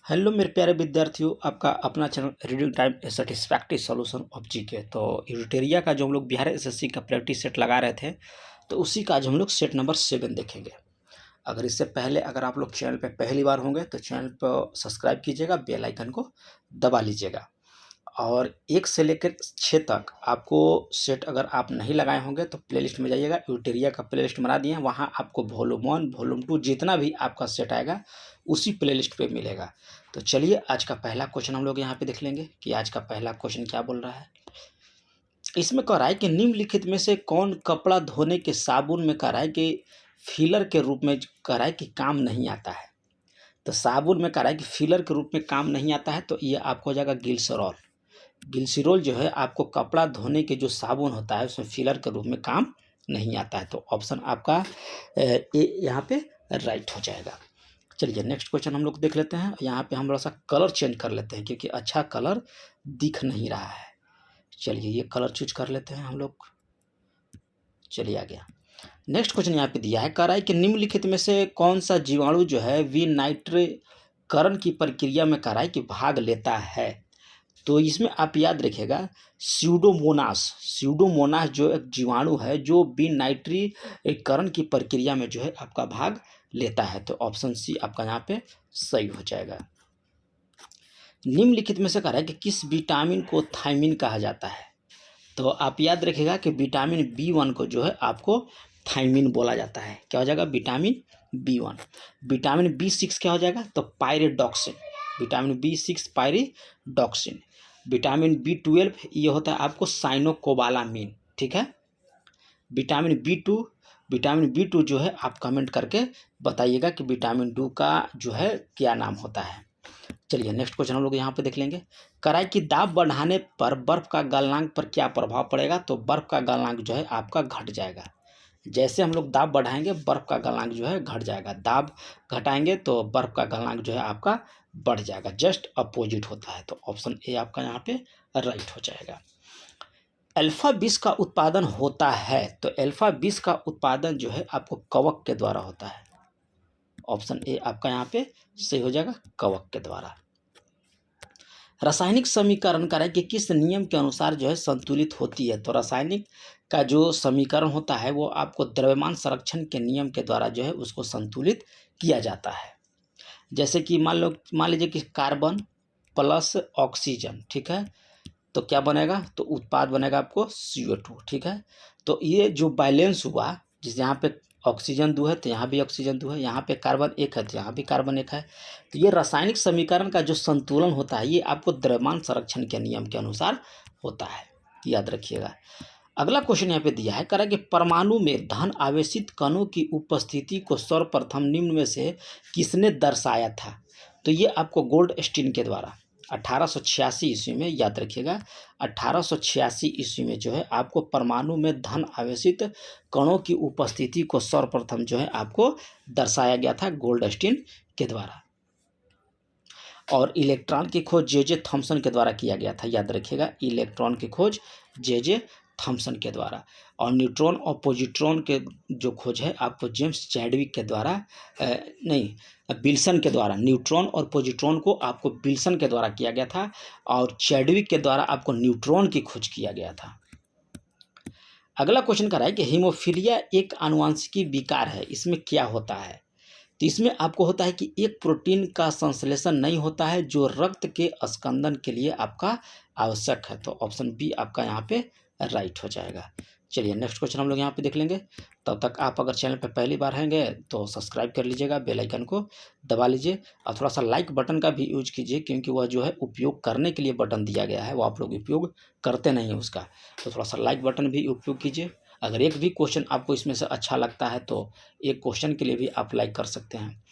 Hello मेरे प्यारे विद्यार्थियों, आपका अपना channel reading time A satisfactory solution of GK. तो यूटेरिया का जो हम लोग बिहार एसएससी का प्रैक्टिस सेट लगा रहे थे, तो उसी का आज हम लोग सेट नंबर 7 देखेंगे। अगर इससे पहले अगर आप लोग चैनल पे पहली बार होंगे तो चैनल पर सब्सक्राइब कीजिएगा, बेल आइकन को दबा लीजिएगा। और 1 से लेकर 6 तक आपको सेट अगर आप नहीं लगाए होंगे तो प्लेलिस्ट में जाइएगा। यूटेरिया का प्लेलिस्ट बना दिए हैं, वहाँ आपको वॉल्यूम 1 वॉल्यूम 2 जितना भी आपका सेट आएगा उसी प्लेलिस्ट पे मिलेगा। तो चलिए आज का पहला क्वेश्चन हम लोग यहाँ पे देख लेंगे कि आज का पहला क्वेश्चन क्या बोल रहा है। इसमें कह रहा है कि निम्नलिखित में से कौन कपड़ा धोने के साबुन में कह रहा है कि फिलर के रूप में कह रहा है कि काम नहीं आता है। तो साबुन में कह रहा है कि फिलर के रूप में काम नहीं आता है, तो ये आपको हो जाएगा ग्लिसरॉल। ग्लिसरॉल जो है आपको कपड़ा धोने के जो साबुन होता है उसमें फिलर के रूप में काम नहीं आता है। तो ऑप्शन आपका ए यहाँ पे राइट हो जाएगा। चलिए नेक्स्ट क्वेश्चन हम लोग देख लेते हैं। यहाँ पे हम थोड़ा सा कलर चेंज कर लेते हैं क्योंकि अच्छा कलर दिख नहीं रहा है। चलिए ये कलर चूज कर लेते हैं हम लोग। चलिए आ गया। नेक्स्ट क्वेश्चन यहाँ पे दिया है, कह रहा है कि निम्नलिखित में से कौन सा जीवाणु जो है विनाइट्रीकरण की प्रक्रिया में कह रहा है कि भाग लेता है। तो इसमें आप याद रखिएगा स्यूडोमोनास जो एक जीवाणु है जो विनाइट्रीकरण की प्रक्रिया में जो है आपका भाग लेता है। तो ऑप्शन सी आपका यहाँ पे सही हो जाएगा। निम्नलिखित में से कह रहा है कि किस विटामिन को थायमिन कहा जाता है। तो आप याद रखिएगा कि विटामिन B1 को जो है आपको थायमिन बोला जाता है। क्या हो जाएगा? Vitamin B1। विटामिन B6 क्या हो जाएगा? तो pyridoxine. Vitamin B6 pyridoxine. Vitamin B12 ये होता है आपको साइनोकोबालामिन। ठीक है। विटामिन B2 जो है आप कमेंट करके बताइएगा कि विटामिन 2 का जो है क्या नाम होता है। चलिए नेक्स्ट क्वेश्चन हम लोग यहाँ पे देख लेंगे। कढ़ाई की दाब बढ़ाने पर बर्फ का गलनांक पर क्या प्रभाव पड़ेगा। तो बर्फ का गलनांक जो है आपका घट जाएगा। जैसे हम लोग दाब बढ़ाएंगे बर्फ का गलनांक जो है घट जाएगा, दाब घटाएंगे तो बर्फ का गलनांक जो है आपका बढ़ जाएगा। जस्ट अपोजिट होता है। तो ऑप्शन ए आपका यहाँ पे राइट हो जाएगा। अल्फा 20 का उत्पादन होता है। तो अल्फा 20 का उत्पादन जो है आपको कवक के द्वारा होता है। ऑप्शन ए आपका यहाँ पे सही हो जाएगा, कवक के द्वारा। रासायनिक समीकरण करें कि किस नियम के अनुसार जो है संतुलित होती है। तो रासायनिक का जो समीकरण होता है वो आपको द्रव्यमान संरक्षण के नियम के द्वारा जो है उसको संतुलित किया जाता है। जैसे कि मान लीजिए कि कार्बन प्लस ऑक्सीजन, ठीक है, तो क्या बनेगा? तो उत्पाद बनेगा आपको CO2। ठीक है। तो ये जो बैलेंस हुआ, जिस यहाँ पे ऑक्सीजन 2 है तो यहाँ भी ऑक्सीजन 2 है, यहाँ पे कार्बन 1 है तो यहाँ भी कार्बन 1 है। तो ये रासायनिक समीकरण का जो संतुलन होता है ये आपको द्रव्यमान संरक्षण के नियम के अनुसार होता है, याद रखिएगा। अगला क्वेश्चन यहाँ पे दिया है, कह रहा है कि परमाणु में धन आवेशित कणों की उपस्थिति को सर्वप्रथम निम्न में से किसने दर्शाया था। तो ये आपको गोल्डस्टीन के द्वारा 1886 ईस्वी में, याद रखिएगा 1886 ईस्वी में जो है आपको परमाणु में धन आवेशित कणों की उपस्थिति को सर्वप्रथम जो है आपको दर्शाया गया था गोल्डस्टीन के द्वारा। और इलेक्ट्रॉन की खोज जे थॉमसन के द्वारा किया गया था, याद रखिएगा इलेक्ट्रॉन की खोज जे थॉमसन के द्वारा। और न्यूट्रॉन और पॉजिट्रॉन के जो खोज है आपको जेम्स चैडविक के द्वारा विल्सन के द्वारा, न्यूट्रॉन और पॉजिट्रॉन को आपको विल्सन के द्वारा किया गया था और चैडविक के द्वारा आपको न्यूट्रॉन की खोज किया गया था। अगला क्वेश्चन कर रहा है कि हीमोफीलिया एक आनुवंशिकी विकार है, इसमें क्या होता है। तो इसमें आपको होता है कि एक प्रोटीन का संश्लेषण नहीं होता है जो रक्त के स्कंदन के लिए आपका आवश्यक है। तो ऑप्शन बी आपका यहाँ पे राइट हो जाएगा। चलिए नेक्स्ट क्वेश्चन हम लोग यहाँ पे देख लेंगे। तब तक आप अगर चैनल पे पहली बार हैंगे तो सब्सक्राइब कर लीजिएगा, बेल आइकन को दबा लीजिए और थोड़ा सा लाइक बटन का भी यूज कीजिए क्योंकि वह जो है उपयोग करने के लिए बटन दिया गया है, वो आप लोग उपयोग करते नहीं हैं उसका। तो थोड़ा सा लाइक बटन भी उपयोग कीजिए। अगर एक भी क्वेश्चन आपको इसमें से अच्छा लगता है तो एक क्वेश्चन के लिए भी आप लाइक कर सकते हैं।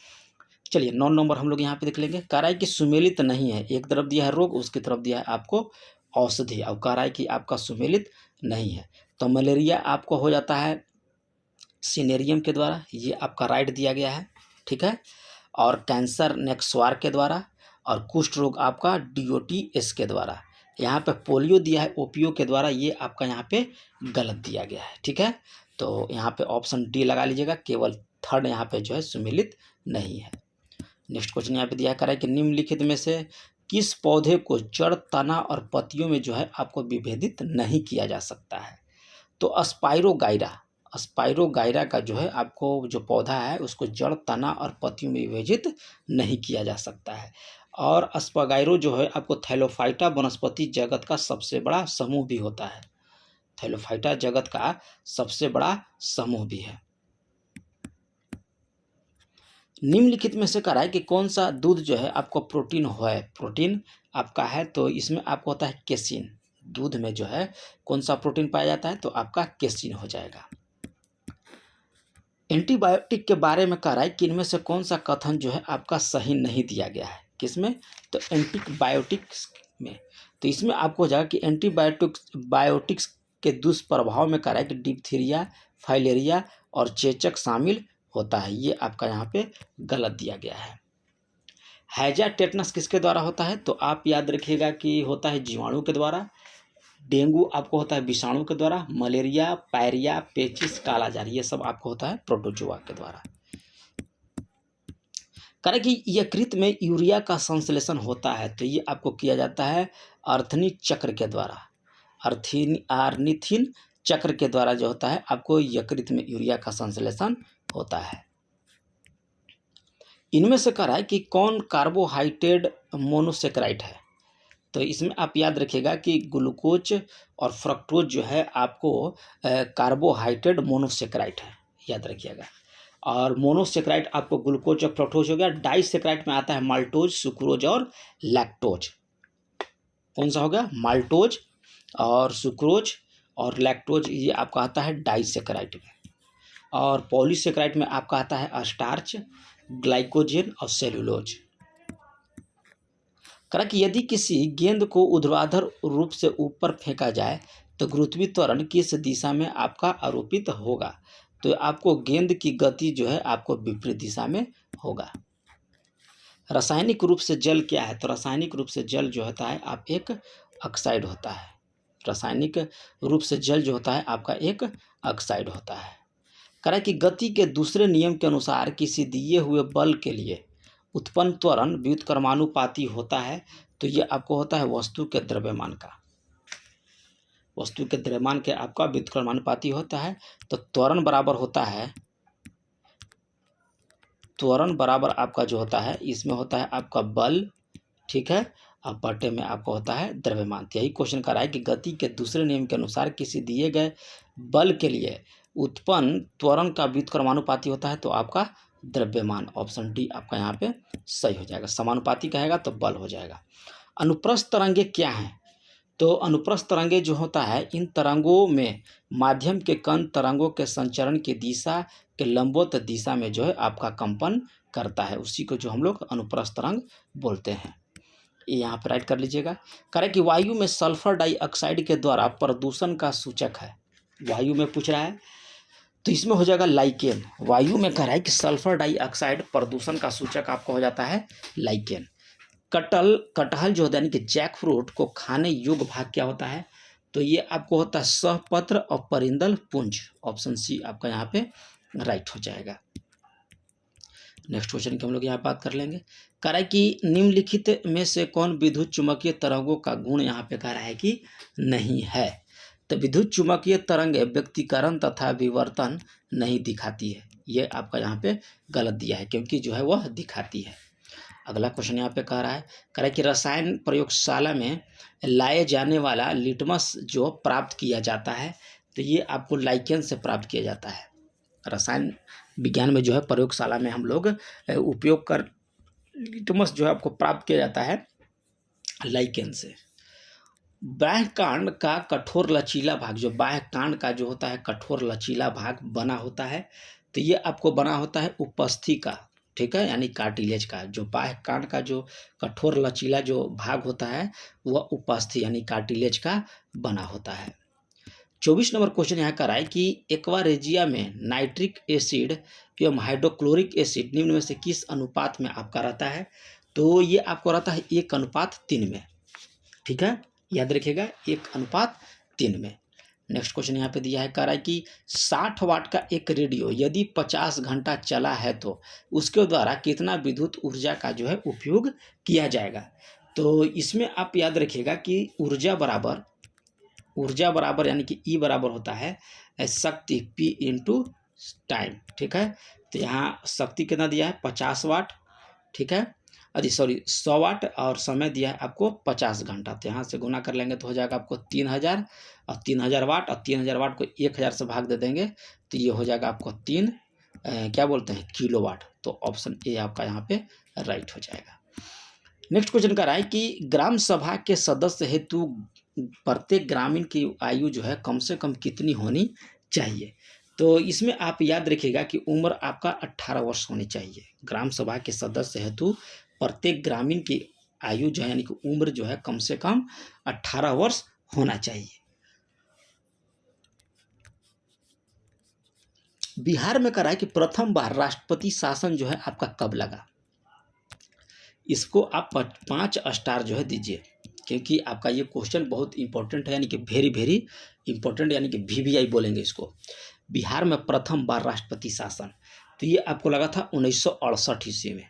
चलिए 9 नंबर हम लोग यहाँ पे देख लेंगे। कह रहा है कि सुमेलित नहीं है, एक तरफ दिया है रोग, उसकी तरफ दिया है आपको औषधि, और कह रहा है कि आपका सुमेलित नहीं है। तो मलेरिया आपको हो जाता है सिनेरियम के द्वारा, ये आपका राइट दिया गया है, ठीक है। और कैंसर नेक्सवार के द्वारा, और कुष्ठ रोग आपका DOTS के द्वारा। यहाँ पे पोलियो दिया है ओपीओ के द्वारा, ये आपका यहाँ पे गलत दिया गया है, ठीक है। तो यहाँ पे ऑप्शन डी लगा लीजिएगा, केवल थर्ड यहाँ पे जो है सुमेलित नहीं है। नेक्स्ट क्वेश्चन यहाँ पे दिया करा है कि निम्नलिखित में से किस पौधे को जड़, तना और पत्तियों में जो है आपको विभेदित नहीं किया जा सकता है। तो स्पाइरोगाइरा का जो है आपको जो पौधा है उसको जड़, तना और पत्तियों में विभाजित नहीं किया जा सकता है। और अस्पागाइरो जो है आपको थैलोफाइटा वनस्पति जगत का सबसे बड़ा समूह भी होता है। थैलोफाइटा जगत का सबसे बड़ा समूह भी है। निम्नलिखित में से कराए कि कौन सा दूध जो है आपको प्रोटीन है, प्रोटीन आपका है, तो इसमें आपको होता है केसिन। दूध में जो है कौन सा प्रोटीन पाया जाता है, तो आपका केसिन हो जाएगा। एंटीबायोटिक के बारे में कह रहा है कि इनमें से कौन सा कथन जो है आपका सही नहीं दिया गया है। किसमें, तो एंटीबायोटिक्स में। तो इसमें आपको हो जाएगा कि एंटीबायोटिक्स के दुष्प्रभाव में कह रहा है कि डिप्थीरिया, फाइलेरिया और चेचक शामिल होता है। ये आपका यहाँ पे गलत दिया गया है। हैजा टेटनस किसके द्वारा होता है, तो आप याद रखिएगा कि होता है जीवाणु के द्वारा। डेंगू आपको होता है विषाणु के द्वारा। मलेरिया, पायरिया, पेचिस, कालाजार ये सब आपको होता है प्रोटोजोआ के द्वारा। करें कि यकृत में यूरिया का संश्लेषण होता है, तो ये आपको किया जाता है अर्निथिन चक्र के द्वारा। अर्निथिन चक्र के द्वारा जो होता है आपको यकृत में यूरिया का संश्लेषण होता है। इनमें से कह रहा है कि कौन कार्बोहाइड्रेट मोनोसेक्राइड है, तो इसमें आप याद रखिएगा कि ग्लूकोज और फ्रक्टोज जो है आपको कार्बोहाइड्रेट मोनोसेक्राइड है, याद रखिएगा। और मोनोसेक्राइड आपको ग्लूकोज और फ्रक्टोज हो गया। डाइसेक्राइड में आता है माल्टोज, सुक्रोज और लैक्टोज। कौन सा हो गया, माल्टोज और सुक्रोज और लैक्टोज, ये आपका आता है डाइसेक्राइड में। और पॉलीसेक्राइड में आपका आता है स्टार्च, ग्लाइकोजेन और सेलुलोज। करा कि यदि किसी गेंद को ऊर्ध्वाधर रूप से ऊपर फेंका जाए तो गुरुत्वीय त्वरण किस दिशा में आपका आरोपित होगा, तो आपको गेंद की गति जो है आपको विपरीत दिशा में होगा। रासायनिक रूप से जल क्या है, तो रासायनिक रूप से जल जो होता है आप एक ऑक्साइड होता है। रासायनिक रूप से जल जो होता है आपका एक ऑक्साइड होता है। करा कि गति के दूसरे नियम के अनुसार किसी दिए हुए बल के लिए उत्पन्न त्वरण व्युत्क्रमानुपाती होता है, तो ये आपको होता है वस्तु के द्रव्यमान का। वस्तु के द्रव्यमान के आपका व्युत्क्रमानुपाती होता है। तो त्वरण बराबर होता है, त्वरण बराबर आपका जो होता है इसमें होता है आपका बल, ठीक है, और बटे में आपका होता है द्रव्यमान। यही क्वेश्चन कर रहा है कि गति के दूसरे नियम के अनुसार किसी दिए गए बल के लिए उत्पन्न त्वरण का व्युत्क्रमानुपाती होता है, तो आपका द्रव्यमान। ऑप्शन डी आपका यहाँ पे सही हो जाएगा। समानुपाती कहेगा तो बल हो जाएगा। अनुप्रस्थ तरंगे क्या हैं, तो अनुप्रस्थ तरंगे जो होता है इन तरंगों में माध्यम के कण तरंगों के संचरण की दिशा के लंबवत दिशा में जो है आपका कंपन करता है, उसी को जो हम लोग अनुप्रस्थ तरंग बोलते हैं। ये यहाँ पर राइट कर लीजिएगा। करें कि वायु में सल्फर डाइऑक्साइड के द्वारा प्रदूषण का सूचक है, वायु में पूछ रहा है, तो इसमें हो जाएगा लाइकेन। वायु में कह रहा है कि सल्फर डाइऑक्साइड प्रदूषण का सूचक आपका हो जाता है लाइकेन। कटहल जो होता है यानी कि जैक फ्रूट को खाने योग्य भाग क्या होता है, तो ये आपको होता है सहपत्र और परिंदल पुंज। ऑप्शन सी आपका यहाँ पे राइट हो जाएगा। नेक्स्ट क्वेश्चन की हम लोग यहाँ बात कर लेंगे। कह रहा है कि निम्नलिखित में से कौन विद्युत चुम्बकीय तरंगों का गुण यहाँ पे कह रहा है कि नहीं है, तो विद्युत चुम्बकीय तरंग व्यक्तीकरण तथा विवर्तन नहीं दिखाती है। ये आपका यहाँ पे गलत दिया है क्योंकि जो है वह दिखाती है। अगला क्वेश्चन यहाँ पे कह रहा है कि रसायन प्रयोगशाला में लाए जाने वाला लिटमस जो प्राप्त किया जाता है, तो ये आपको लाइकेन से प्राप्त किया जाता है। रसायन विज्ञान में जो है प्रयोगशाला में हम लोग उपयोग कर लिटमस जो है आपको प्राप्त किया जाता है लाइकेन से। बाह्य कांड का कठोर लचीला भाग, जो बाह्य कांड का जो होता है कठोर लचीला भाग बना होता है, तो ये आपको बना होता है उपस्थि का, ठीक है, यानी कार्टिलेज का। जो बाह्य कांड का जो कठोर लचीला जो भाग होता है वह उपस्थि यानी कार्टिलेज का बना होता है। 24 नंबर क्वेश्चन यहाँ कर रहा है कि एक्वारेजिया में नाइट्रिक एसिड एवं हाइड्रोक्लोरिक एसिड निम्न में से किस अनुपात में आपका रहता है, तो ये आपको रहता है 1:3 में, ठीक है, याद रखिएगा 1:3 में। नेक्स्ट क्वेश्चन यहाँ पे दिया है, कह रहा है कि 60 वाट का एक रेडियो यदि 50 घंटा चला है तो उसके द्वारा कितना विद्युत ऊर्जा का जो है उपयोग किया जाएगा। तो इसमें आप याद रखिएगा कि ऊर्जा बराबर यानी कि ई बराबर होता है शक्ति P इंटू टाइम, ठीक है। तो यहाँ शक्ति कितना दिया है 50 वाट, ठीक है, अरे सॉरी 100 वाट, और समय दिया है आपको 50 घंटा। तो यहाँ से गुना कर लेंगे तो हो जाएगा आपको 3000, और 3000 वाट, और 3000 वाट को 1000 से भाग दे देंगे तो ये हो जाएगा आपको क्या बोलते हैं किलोवाट। तो ऑप्शन ए आपका यहाँ पे राइट हो जाएगा। नेक्स्ट क्वेश्चन कर रहा है कि ग्राम सभा के सदस्य हेतु प्रत्येक ग्रामीण की आयु जो है कम से कम कितनी होनी चाहिए। तो इसमें आप याद रखिएगा कि उम्र आपका 18 वर्ष होनी चाहिए। ग्राम सभा के सदस्य हेतु प्रत्येक ग्रामीण की आयु जो है यानी कि उम्र जो है कम से कम 18 वर्ष होना चाहिए। बिहार में करा है कि प्रथम बार राष्ट्रपति शासन जो है आपका कब लगा। इसको आप 5 स्टार जो है दीजिए, क्योंकि आपका ये क्वेश्चन बहुत इंपॉर्टेंट है, यानी कि वेरी वेरी इंपॉर्टेंट, यानी कि VVI बोलेंगे इसको। बिहार में प्रथम बार राष्ट्रपति शासन, तो ये आपको लगा था 1968 ईस्वी में।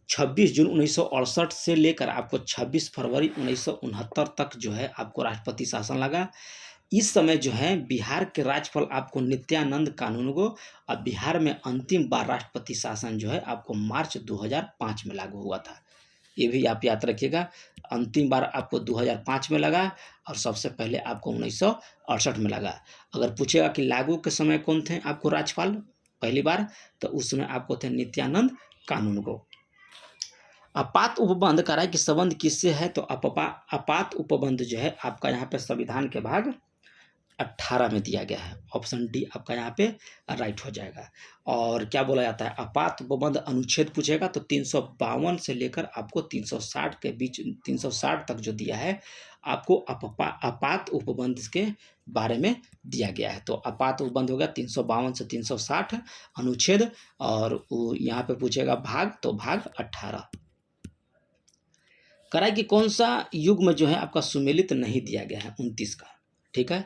26 जून 1968 से लेकर आपको 26 फरवरी 1969 तक जो है आपको राष्ट्रपति शासन लगा। इस समय जो है बिहार के राज्यपाल आपको नित्यानंद कानूनगो, और बिहार में अंतिम बार राष्ट्रपति शासन जो है आपको मार्च 2005 में लागू हुआ था। ये भी आप याद रखिएगा, अंतिम बार आपको 2005 में लगा और सबसे पहले आपको 1968 में लगा। अगर पूछेगा कि लागू के समय कौन थे आपको राज्यपाल पहली बार, तो उस समय आपको थे नित्यानंद कानूनगो। आपात उपबंध करा कि संबंध किससे है, तो आपात उपबंध जो है आपका यहाँ पे संविधान के भाग 18 में दिया गया है। ऑप्शन डी आपका यहाँ पे राइट हो जाएगा। और क्या बोला जाता है, आपात उपबंध अनुच्छेद पूछेगा तो 352 से लेकर आपको 360 के बीच 360 तक जो दिया है आपको आपात उपबंध के बारे में दिया गया है। तो आपात उपबंध हो गया 352 से 360 अनुच्छेद, और यहाँ पे पूछेगा भाग, तो भाग 18। कराई कि कौन सा युग्म जो है आपका सुमेलित नहीं दिया गया है 29 का, ठीक है।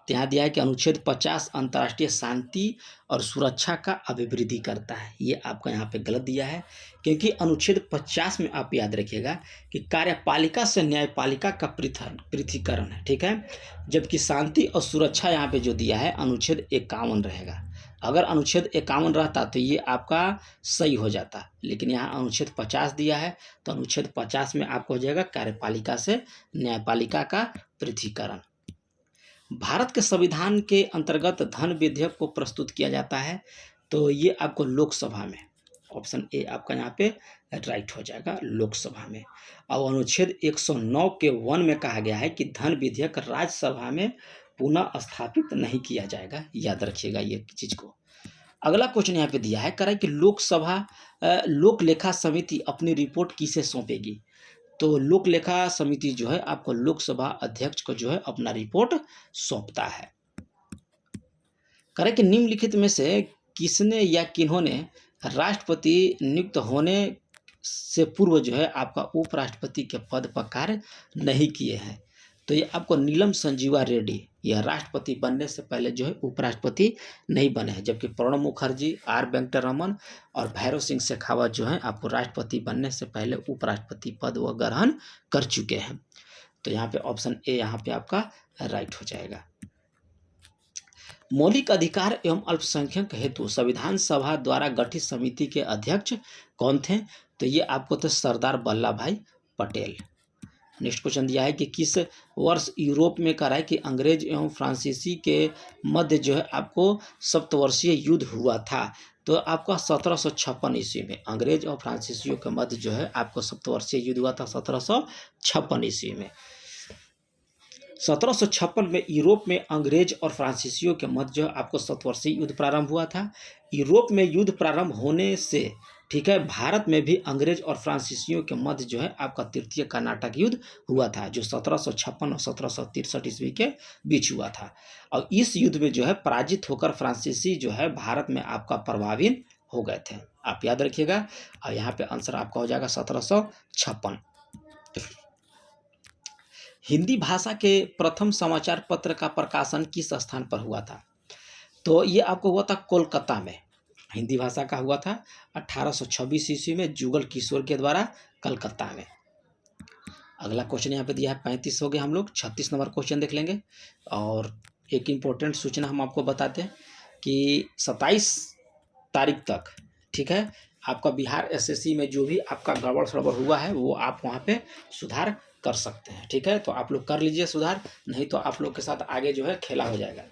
तो यहाँ दिया है कि अनुच्छेद 50 अंतर्राष्ट्रीय शांति और सुरक्षा का अभिवृद्धि करता है। ये आपका यहाँ पे गलत दिया है, क्योंकि अनुच्छेद 50 में आप याद रखिएगा कि कार्यपालिका से न्यायपालिका का पृथकीकरण है, ठीक है। जबकि शांति और सुरक्षा यहाँ पे जो दिया है अनुच्छेद 51 रहेगा। अगर अनुच्छेद 51 रहता तो ये आपका सही हो जाता, लेकिन यहाँ अनुच्छेद 50 दिया है, तो अनुच्छेद 50 में आपको हो जाएगा कार्यपालिका से न्यायपालिका का पृथकीकरण। भारत के संविधान के अंतर्गत धन विधेयक को प्रस्तुत किया जाता है, तो ये आपको लोकसभा में, ऑप्शन ए आपका यहाँ पे राइट हो जाएगा, लोकसभा में। और अनुच्छेद 109 के 1 में कहा गया है कि धन विधेयक राज्यसभा में पुनः स्थापित नहीं किया जाएगा। याद रखिएगा ये चीज को। अगला क्वेश्चन यहाँ पे दिया है, कह रहा है कि लोक लेखा समिति अपनी रिपोर्ट किसे सौंपेगी। तो लोक लेखा समिति जो है आपको लोकसभा अध्यक्ष को जो है अपना रिपोर्ट सौंपता है। कह रहा है कि निम्नलिखित में से किसने या किन्होंने राष्ट्रपति नियुक्त होने से पूर्व जो है आपका उपराष्ट्रपति के पद पर कार्य नहीं किए हैं। तो ये आपको नीलम संजीवा रेड्डी, यह राष्ट्रपति बनने से पहले जो है उपराष्ट्रपति नहीं बने हैं, जबकि प्रणब मुखर्जी, आर वेंकटरमन और भैरव सिंह शेखावत जो हैं आपको राष्ट्रपति बनने से पहले उपराष्ट्रपति पद व ग्रहण कर चुके हैं। तो यहाँ पे ऑप्शन ए यहाँ पे आपका राइट हो जाएगा। मौलिक अधिकार एवं अल्पसंख्यक हेतु संविधान सभा द्वारा गठित समिति के अध्यक्ष कौन थे, तो ये आपको थे सरदार वल्लभ भाई पटेल। नेक्स्ट क्वेश्चन दिया है कि किस वर्ष यूरोप में करा है कि अंग्रेज एवं फ्रांसीसी के मध्य जो है आपको सप्तवर्षीय युद्ध हुआ था। तो आपका 1756 ईस्वी में अंग्रेज और फ्रांसीसियों के मध्य जो है आपको सप्तवर्षीय युद्ध हुआ था 1756 ईस्वी में। 1756 में यूरोप में अंग्रेज और फ्रांसीसियों के मध्य जो आपको सप्तवर्षीय युद्ध प्रारंभ हुआ था। यूरोप में युद्ध प्रारंभ होने से, ठीक है, भारत में भी अंग्रेज और फ्रांसीसियों के मध्य जो है आपका तृतीय कर्नाटक युद्ध हुआ था, जो 1756 और 1763 ईस्वी के बीच हुआ था। और इस युद्ध में जो है पराजित होकर फ्रांसीसी जो है भारत में आपका प्रभावित हो गए थे। आप याद रखिएगा, और यहाँ पे आंसर आपका हो जाएगा 1756। हिंदी भाषा के प्रथम समाचार पत्र का प्रकाशन किस स्थान पर हुआ था? तो ये आपको हुआ था कोलकाता में। हिंदी भाषा का हुआ था 1826 ईस्वी में जुगल किशोर के द्वारा कलकत्ता में। अगला क्वेश्चन यहाँ पे दिया है 35 हो गया, हम लोग 36 नंबर क्वेश्चन देख लेंगे। और एक इम्पोर्टेंट सूचना हम आपको बताते हैं कि 27 तारीख तक, ठीक है, आपका बिहार एसएससी में जो भी आपका गड़बड़ सड़बड़ हुआ है वो आप वहाँ पे सुधार कर सकते हैं, ठीक है। तो आप लोग कर लीजिए सुधार, नहीं तो आप लोग के साथ आगे जो है खेला हो जाएगा,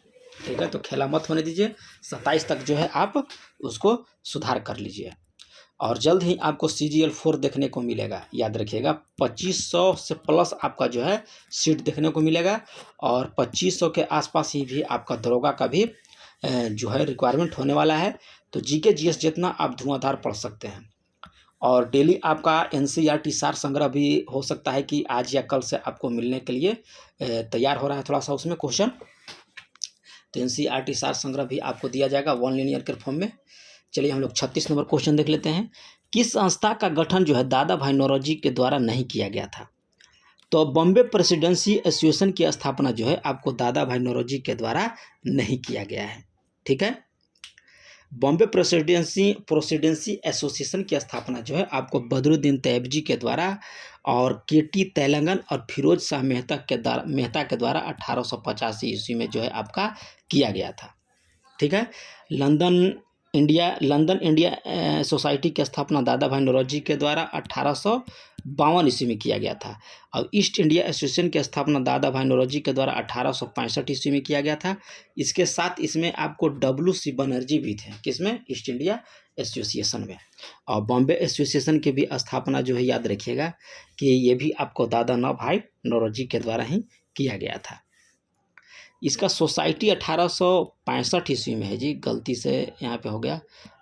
ठीक है। तो खेला मत होने दीजिए, 27 तक जो है आप उसको सुधार कर लीजिए। और जल्द ही आपको CGL 4 देखने को मिलेगा, याद रखिएगा 2500 से प्लस आपका जो है सीट देखने को मिलेगा। और 2500 के आसपास ही भी आपका दरोगा का भी जो है रिक्वायरमेंट होने वाला है। तो GK GS जितना आप धुआंधार पढ़ सकते हैं। और डेली आपका NCERT सार संग्रह भी हो सकता है कि आज या कल से आपको मिलने के लिए तैयार हो रहा है थोड़ा सा उसमें क्वेश्चन। तो NCERT सार संग्रह भी आपको दिया जाएगा 1 लिनियर के फॉर्म में। चलिए हम लोग 36 नंबर क्वेश्चन देख लेते हैं। किस संस्था का गठन जो है दादा भाई नौरोजी के द्वारा नहीं किया गया था? तो बॉम्बे प्रेसिडेंसी एसोसिएशन की स्थापना जो है आपको दादा भाई नौरोजी के द्वारा नहीं किया गया है, ठीक है। बॉम्बे प्रेसिडेंसी एसोसिएशन की स्थापना जो है आपको बदरुद्दीन तैयबजी के द्वारा और KT तेलंगन और फिरोज शाह मेहता के द्वारा 1885 ईस्वी में जो है आपका किया गया था, ठीक है। लंदन इंडिया सोसाइटी की स्थापना दादा भाई नौरोजी के द्वारा 1852 ईस्वी में किया गया था। और ईस्ट इंडिया एसोसिएशन की स्थापना दादा भाई नौरोजी के द्वारा 1865 ईस्वी में किया गया था। इसके साथ इसमें आपको WC बनर्जी भी थे, किसमें? ईस्ट इंडिया एसोसिएशन में। और बॉम्बे एसोसिएशन की भी स्थापना जो है याद रखिएगा कि ये भी आपको दादा भाई नौरोजी के द्वारा ही किया गया था। इसका सोसाइटी 1865 ईस्वी में है जी, गलती से यहाँ पे हो गया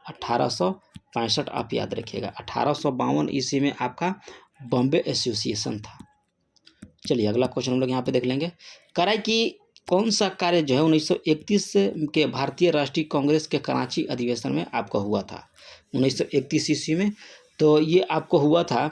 1865, आप याद रखिएगा। 1852 ईस्वी में आपका बॉम्बे एसोसिएशन था। चलिए अगला क्वेश्चन हम लोग यहाँ पे देख लेंगे। कराई कि कौन सा कार्य जो है 1931 के भारतीय राष्ट्रीय कांग्रेस के कराची अधिवेशन में आपका हुआ था 1931 ईस्वी में? तो ये आपको हुआ था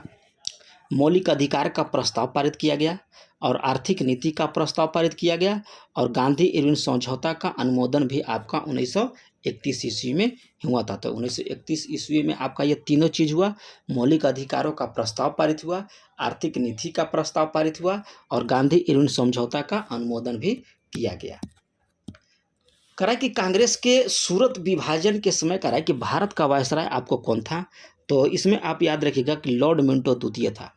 मौलिक अधिकार का प्रस्ताव पारित किया गया और आर्थिक नीति का प्रस्ताव पारित किया गया और गांधी इरविन समझौता का अनुमोदन भी आपका 1931 ईस्वी में हुआ था। तो 1931 ईस्वी में आपका ये तीनों चीज़ हुआ, मौलिक अधिकारों का प्रस्ताव पारित हुआ, आर्थिक नीति का प्रस्ताव पारित हुआ और गांधी इरविन समझौता का अनुमोदन भी किया गया। करा कि कांग्रेस के सूरत विभाजन के समय करा कि भारत का वायसराय आपको कौन था? तो इसमें आप याद रखिएगा कि लॉर्ड मिंटो द्वितीय था।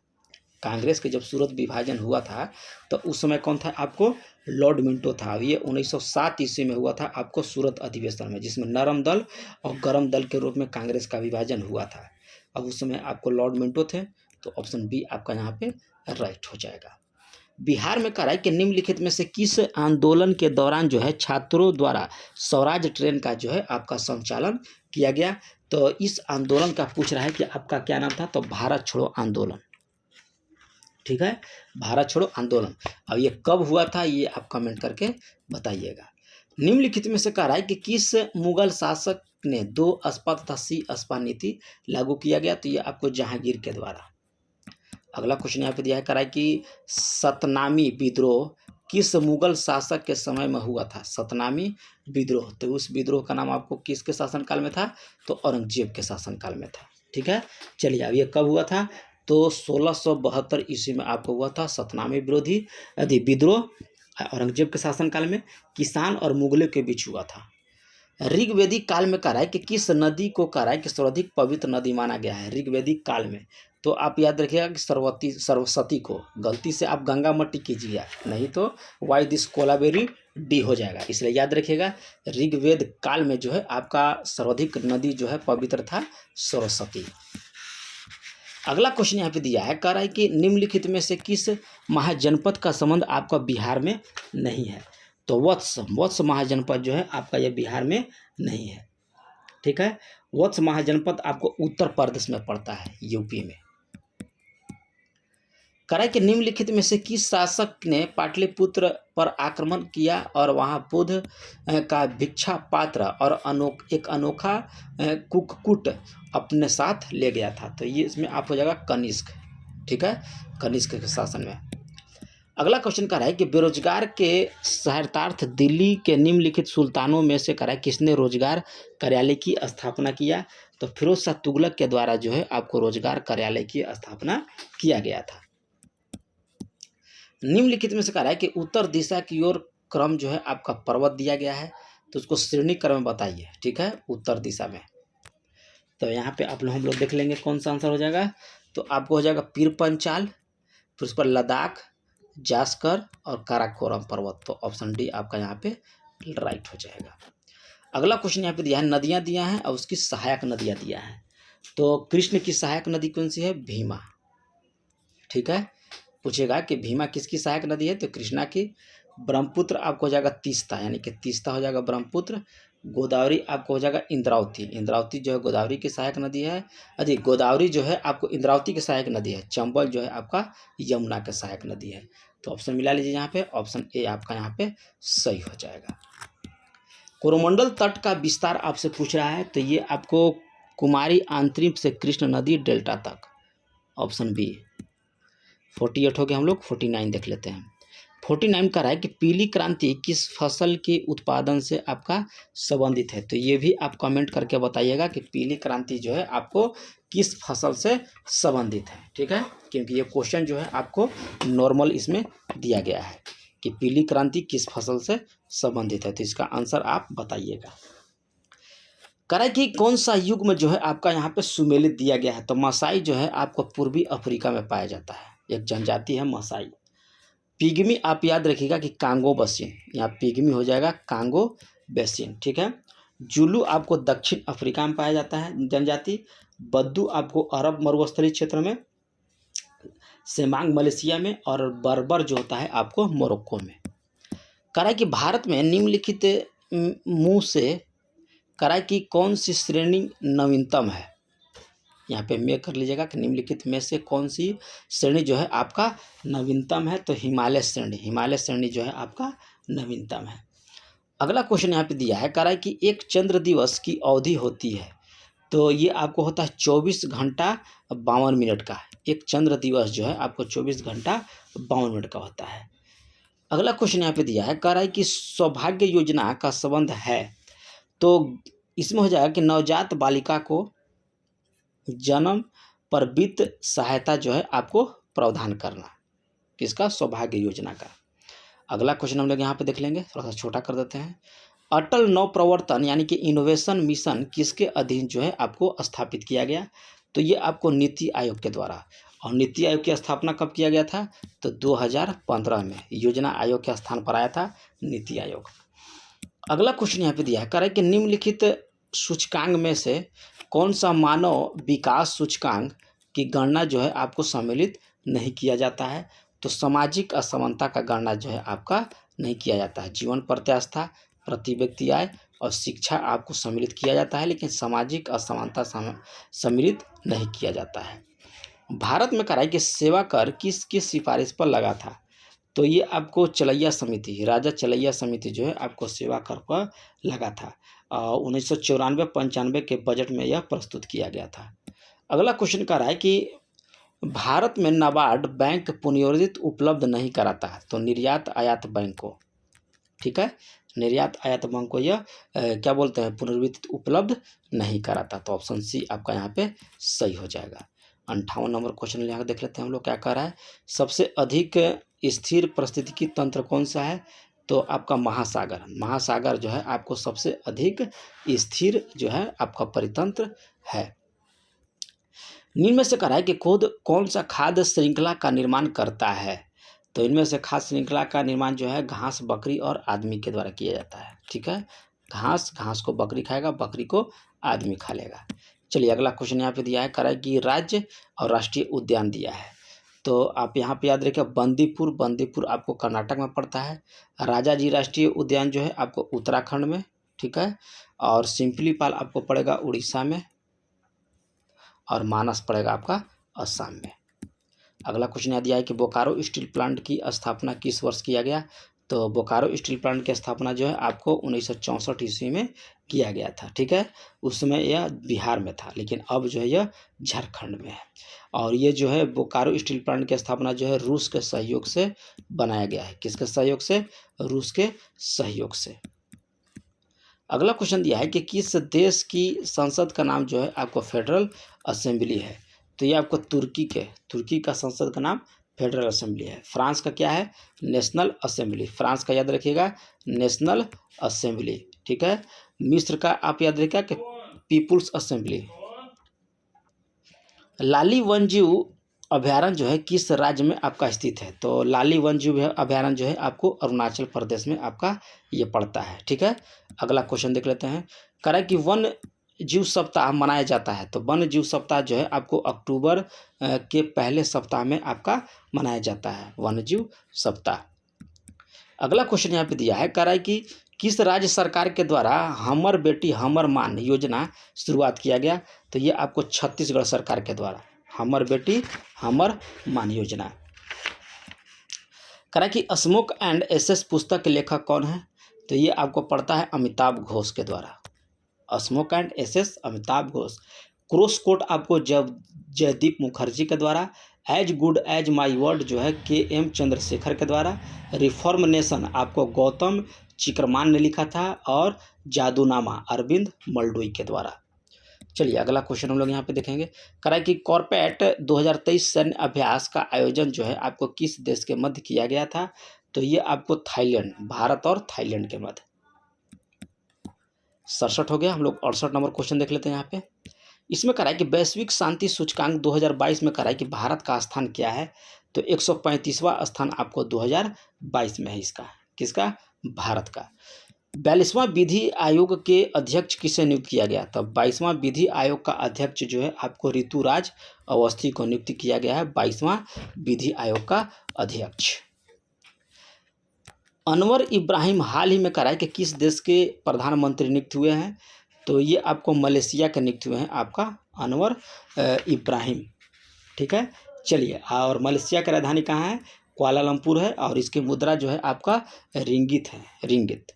कांग्रेस के जब सूरत विभाजन हुआ था तो उस समय कौन था आपको? लॉर्ड मिंटो था। ये 1907 ईस्वी में हुआ था आपको सूरत अधिवेशन में, जिसमें नरम दल और गरम दल के रूप में कांग्रेस का विभाजन हुआ था। अब उस समय आपको लॉर्ड मिंटो थे, तो ऑप्शन बी आपका यहाँ पे राइट हो जाएगा। बिहार में करा कि निम्नलिखित में से किस आंदोलन के दौरान जो है छात्रों द्वारा स्वराज ट्रेन का जो है आपका संचालन किया गया? तो इस आंदोलन का पूछ रहा है कि आपका क्या नाम था? तो भारत छोड़ो आंदोलन, ठीक है, भारत छोड़ो आंदोलन। अब ये कब हुआ था ये आप कमेंट करके बताइएगा। निम्नलिखित में से कह रहा है कि किस मुगल शासक ने 2 अस्पा तथा सी अस्पा नीति लागू किया गया? तो ये आपको जहांगीर के द्वारा। अगला क्वेश्चन यहाँ पे दिया है, कह रहा है कि सतनामी विद्रोह किस मुगल शासक के समय में हुआ था? सतनामी विद्रोह, तो उस विद्रोह का नाम आपको किसके शासनकाल में था? तो औरंगजेब के शासनकाल में था, ठीक है। चलिए अब ये कब हुआ था? तो 1672 ईस्वी में आपको हुआ था सतनामी विरोधी विद्रोह, औरंगजेब के शासनकाल में। किसान और मुगलों के बीच हुआ था। ऋग्वेदिक काल में कह रहा है कि किस नदी को कह रहा है कि सर्वाधिक पवित्र नदी माना गया है ऋग्वेदिक काल में? तो आप याद रखिएगा कि सरस्वती को। गलती से आप गंगा मत टिक कीजिएगा, नहीं तो वाई दिस कोलाबेरी डी हो जाएगा, इसलिए याद रखिएगा ऋग्वेद काल में जो है आपका सर्वाधिक नदी जो है पवित्र था सरस्वती। अगला क्वेश्चन यहाँ पे दिया है, कह रहा है कि निम्नलिखित में से किस महाजनपद का संबंध आपका बिहार में नहीं है? तो वत्स महाजनपद जो है आपका यह बिहार में नहीं है, ठीक है। वत्स महाजनपद आपको उत्तर प्रदेश में पड़ता है, यूपी में। कह कि निम्नलिखित में से किस शासक ने पाटलिपुत्र पर आक्रमण किया और वहां बुद्ध का भिक्षा पात्र और एक अनोखा कुक्कुट अपने साथ ले गया था? तो ये इसमें आप हो जाएगा कनिष्क, ठीक है, कनिष्क के शासन में। अगला क्वेश्चन कह रहा है कि बेरोजगार के सहायतार्थ दिल्ली के निम्नलिखित सुल्तानों में से कह रहा है किसने रोजगार कार्यालय की स्थापना किया। तो फिरोज शाह तुगलक के द्वारा जो है आपको रोजगार कार्यालय की स्थापना किया गया था। निम्नलिखित में से कह रहा है कि उत्तर दिशा की ओर क्रम जो है आपका पर्वत दिया गया है, तो उसको श्रेणी क्रम में बताइए। ठीक है, उत्तर दिशा में। तो यहाँ पे हम लोग देख लेंगे कौन सा आंसर हो जाएगा। तो आपको हो जाएगा पीर पंचाल, फिर उस पर लद्दाख, जास्कर और काराकोरम पर्वत। तो ऑप्शन डी आपका यहाँ पे राइट हो जाएगा। अगला क्वेश्चन यहाँ पे दिया है, नदियाँ दिया है और उसकी सहायक नदियाँ दिया है। तो कृष्ण की सहायक नदी कौन सी है? भीमा। ठीक है, पूछेगा कि भीमा किसकी सहायक नदी है? तो कृष्णा की। ब्रह्मपुत्र आपको हो जाएगा तीस्ता, यानी कि तीस्ता हो जाएगा ब्रह्मपुत्र। गोदावरी आपको हो जाएगा इंद्रावती, इंद्रावती जो है गोदावरी की सहायक नदी है। अरे गोदावरी जो है आपको इंद्रावती की सहायक नदी है। चंबल जो है आपका यमुना की सहायक नदी है। तो ऑप्शन मिला लीजिए यहाँ पे, ऑप्शन ए आपका यहाँ पे सही हो जाएगा। कोरोमंडल तट का विस्तार आपसे पूछ रहा है, तो ये आपको कुमारी आंतरिक से कृष्ण नदी डेल्टा तक, ऑप्शन बी। 48 हो गया, हम लोग 49 देख लेते हैं। 49 का रहा है कि पीली क्रांति किस फसल के उत्पादन से आपका संबंधित है। तो ये भी आप कमेंट करके बताइएगा कि पीली क्रांति जो है आपको किस फसल से संबंधित है। ठीक है, क्योंकि ये क्वेश्चन जो है आपको नॉर्मल इसमें दिया गया है कि पीली क्रांति किस फसल से संबंधित है। तो इसका आंसर आप बताइएगा। करा कि कौन सा युग में जो है आपका यहाँ पे सुमेलित दिया गया है। तो मसाई जो है आपको पूर्वी अफ्रीका में पाया जाता है, एक जनजाति है मसाई। पिग्मी आप याद रखिएगा कि कांगो बेसिन, यहाँ पिग्मी हो जाएगा कांगो बेसिन। ठीक है, जुलू आपको दक्षिण अफ्रीका में पाया जाता है जनजाति। बद्दू आपको अरब मरुस्थलीय क्षेत्र में, सेमांग मलेशिया में, और बर्बर जो होता है आपको मोरक्को में। करा कि भारत में निम्नलिखित मुँह से करा कि कौन सी श्रेणी नवीनतम है। यहाँ पे मैं कर लीजिएगा कि निम्नलिखित में से कौन सी श्रेणी जो है आपका नवीनतम है। तो हिमालय श्रेणी, हिमालय श्रेणी जो है आपका नवीनतम है। अगला क्वेश्चन यहाँ पे दिया है, कह रहा है कि एक चंद्र दिवस की अवधि होती है। तो ये आपको होता है 24 घंटा 52 मिनट का। एक चंद्र दिवस जो है आपको 24 घंटा 52 मिनट का होता है। अगला क्वेश्चन यहाँ पे दिया है, कह रहा है कि सौभाग्य योजना का संबंध है। तो इसमें हो जाएगा कि नवजात बालिका को जन्म पर वित्त सहायता जो है आपको प्रावधान करना, किसका? सौभाग्य योजना का। अगला क्वेश्चन हम लोग यहाँ पे देख लेंगे, थोड़ा सा छोटा कर देते हैं। अटल नवप्रवर्तन यानी कि इनोवेशन मिशन किसके अधीन जो है आपको स्थापित किया गया। तो ये आपको नीति आयोग के द्वारा, और नीति आयोग की स्थापना कब किया गया था? तो 2015 में योजना आयोग के स्थान पर आया था नीति आयोग। अगला क्वेश्चन यहाँ पे दिया है, कह रहा है कि निम्नलिखित सूचकांक में से कौन सा मानव विकास सूचकांक की गणना जो है आपको सम्मिलित नहीं किया जाता है। तो सामाजिक असमानता का गणना जो है आपका नहीं किया जाता है। जीवन प्रत्यास्था, प्रति व्यक्ति आय और शिक्षा आपको सम्मिलित किया जाता है, लेकिन सामाजिक असमानता सम्मिलित नहीं किया जाता है। भारत में कराई कि सेवा कर किस किस सिफारिश पर लगा था। तो ये आपको चलैया समिति, राजा चलैया समिति जो है आपको सेवा कर पर लगा था। 1994-95 के बजट में यह प्रस्तुत किया गया था। अगला क्वेश्चन कह रहा है कि भारत में नाबार्ड बैंक पुनर्योजित उपलब्ध नहीं कराता है। तो निर्यात आयात बैंक को, ठीक है, निर्यात आयात बैंक को यह क्या बोलते हैं, पुनर्वित उपलब्ध नहीं कराता। तो ऑप्शन सी आपका यहाँ पे सही हो जाएगा। 58 नंबर क्वेश्चन यहाँ देख लेते हैं हम लोग क्या कह रहा है। सबसे अधिक स्थिर पारिस्थितिकी तंत्र कौन सा है। तो आपका महासागर, महासागर जो है आपको सबसे अधिक स्थिर जो है आपका परितंत्र है। निम्न में से कह रहा है कि खुद कौन सा खाद्य श्रृंखला का निर्माण करता है। तो इनमें से खाद्य श्रृंखला का निर्माण जो है घास, बकरी और आदमी के द्वारा किया जाता है। ठीक है, घास को बकरी खाएगा, बकरी को आदमी खा लेगा। चलिए अगला क्वेश्चन यहाँ पे दिया है, कह रहा है कि राज्य और राष्ट्रीय उद्यान दिया है। तो आप यहाँ पे याद रखिए बंदीपुर आपको कर्नाटक में पड़ता है। राजा जी राष्ट्रीय उद्यान जो है आपको उत्तराखंड में, ठीक है, और सिंपलीपाल आपको पड़ेगा उड़ीसा में, और मानस पड़ेगा आपका असम में। अगला क्वेश्चन यहाँ दिया है कि बोकारो स्टील प्लांट की स्थापना किस वर्ष किया गया। तो बोकारो स्टील प्लांट की स्थापना जो है आपको 1964 ईस्वी में किया गया था, ठीक है। उस समय यह बिहार में था, लेकिन अब जो है यह झारखंड में है। और ये जो है बोकारो स्टील प्लांट की स्थापना जो है रूस के सहयोग से बनाया गया है। किसके सहयोग से? रूस के सहयोग से। अगला क्वेश्चन दिया है कि किस देश की संसद का नाम जो है आपको फेडरल असेंबली है। तो ये आपको तुर्की का संसद का नाम फेडरल असेंबली है। फ्रांस का क्या है? National assembly. फ्रांस का याद रखिएगा, नेशनल असेंबली, ठीक है। मिस्र का आप याद रखिएगा कि पीपुल्स असेंबली। लाली वन्यजीव अभयारण्य जो है किस राज्य में आपका स्थित है? तो लाली वन्यजीव अभयारण्य जो है आपको अरुणाचल प्रदेश में आपका ये पड़ता है, ठीक है। अगला क्वेश्चन देख लेते हैं। कह रहा है कि वन जीव सप्ताह मनाया जाता है। तो वन जीव सप्ताह जो है आपको अक्टूबर के पहले सप्ताह में आपका मनाया जाता है, वन जीव सप्ताह। अगला क्वेश्चन यहाँ पे दिया है, कह रहा है कि किस राज्य सरकार के द्वारा हमर बेटी हमर मान योजना शुरुआत किया गया? तो ये आपको छत्तीसगढ़ सरकार के द्वारा हमर बेटी हमर मान योजना। कह रहा है कि स्मोक एंड एसेस पुस्तक के लेखक कौन है? तो ये आपको पढ़ता है अमिताभ घोष के द्वारा। Smoke and ashes Amitabh Ghosh. Cross coat आपको जब जयदीप मुखर्जी के द्वारा। As good as my world जो है के.एम. चंद्रशेखर के द्वारा। रिफॉर्म नेशन आपको गौतम चिकरमान ने लिखा था। और जादूनामा अरविंद मलडोई के द्वारा। चलिए अगला क्वेश्चन हम लोग यहाँ पे देखेंगे। कह रहा है कि कॉर्पेट 2023 सैन्य अभ्यास का आयोजन जो है आपको किस देश के मध्य किया गया था? तो ये आपको थाईलैंड, भारत और थाईलैंड के मध्य। 67 हो गया। हम लोग 68 नंबर क्वेश्चन देख लेते हैं यहाँ पे। इसमें कह रहा है कि वैश्विक शांति सूचकांक 2022 में कह रहा है कि भारत का स्थान क्या है? तो 135वां स्थान आपको 2022 में है इसका। किसका? भारत का। 42वां विधि आयोग के अध्यक्ष किसे नियुक्त किया गया? तो 22वां विधि आयोग का अध्यक्ष जो है आपको ऋतुराज अवस्थी को नियुक्त किया गया है, 22वां विधि आयोग का अध्यक्ष। अनवर इब्राहिम हाल ही में कह रहा है कि किस देश के प्रधानमंत्री नियुक्त हुए हैं? तो ये आपको मलेशिया के नियुक्त हुए हैं आपका अनवर इब्राहिम, ठीक है। चलिए, और मलेशिया की राजधानी कहाँ है? कुआलालंपुर है। और इसकी मुद्रा जो है आपका रिंगित है, रिंगित।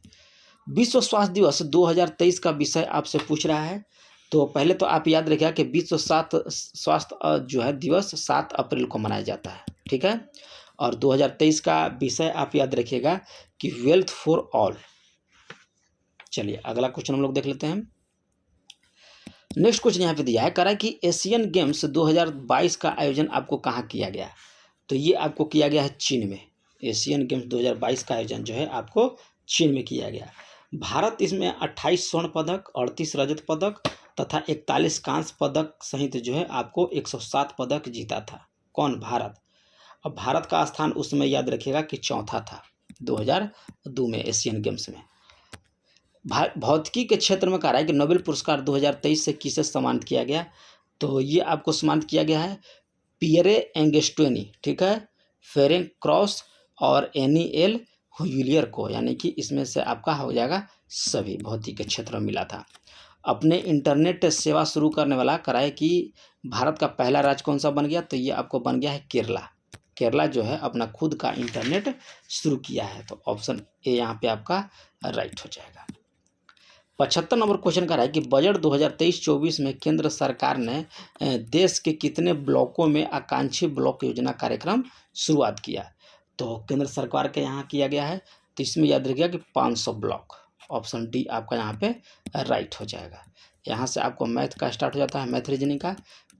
विश्व स्वास्थ्य दिवस 2023 का विषय आपसे पूछ रहा है। तो पहले तो आप याद रखिएगा कि विश्व स्वास्थ्य जो है दिवस 7 अप्रैल को मनाया जाता है, ठीक है। और 2023 का विषय आप याद रखिएगा कि वेल्थ फॉर ऑल। चलिए अगला क्वेश्चन हम लोग देख लेते हैं। नेक्स्ट क्वेश्चन यहाँ पे दिया है, कह रहा है कि एशियन गेम्स 2022 का आयोजन आपको कहाँ किया गया? तो ये आपको किया गया है चीन में। एशियन गेम्स 2022 का आयोजन जो है आपको चीन में किया गया। भारत इसमें 28 स्वर्ण पदक, 38 रजत पदक तथा 41 कांस्य पदक सहित जो है आपको 107 पदक जीता था। कौन? भारत। अब भारत का स्थान उस समय याद रखिएगा कि चौथा था 2002 में एशियन गेम्स में। भौतिकी के क्षेत्र में कह रहा है कि नोबेल पुरस्कार 2023 से किसे सम्मानित किया गया? तो ये आपको सम्मानित किया गया है पियरे एंगस्टोनी, ठीक है, फेरेंक क्रॉस और एनी एल ह्यूलियर को। यानी कि इसमें से आपका हो जाएगा सभी भौतिकी के क्षेत्र में मिला था। अपने इंटरनेट सेवा शुरू करने वाला कह रहा है कि भारत का पहला राज्य कौन सा बन गया? तो ये आपको बन गया है केरला। केरला जो है अपना खुद का इंटरनेट शुरू किया है। तो ऑप्शन ए यहाँ पे आपका राइट हो जाएगा। 75 नंबर क्वेश्चन का है कि बजट 2023-24 में केंद्र सरकार ने देश के कितने ब्लॉकों में आकांक्षी ब्लॉक योजना कार्यक्रम शुरुआत किया? तो केंद्र सरकार के यहाँ किया गया है। तो इसमें याद रखिएगा कि 500 ब्लॉक। ऑप्शन डी आपका यहाँ पे राइट हो जाएगा। यहाँ से आपको मैथ का स्टार्ट हो जाता है, मैथ रीजनिंग का।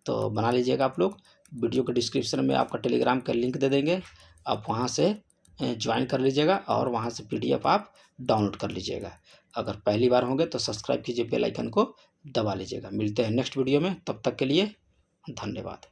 तो बना लीजिएगा आप लोग। वीडियो के डिस्क्रिप्शन में आपका टेलीग्राम का लिंक दे देंगे, आप वहाँ से ज्वाइन कर लीजिएगा और वहाँ से PDF आप डाउनलोड कर लीजिएगा। अगर पहली बार होंगे तो सब्सक्राइब कीजिए, बेल आइकन को दबा लीजिएगा। मिलते हैं नेक्स्ट वीडियो में, तब तक के लिए धन्यवाद।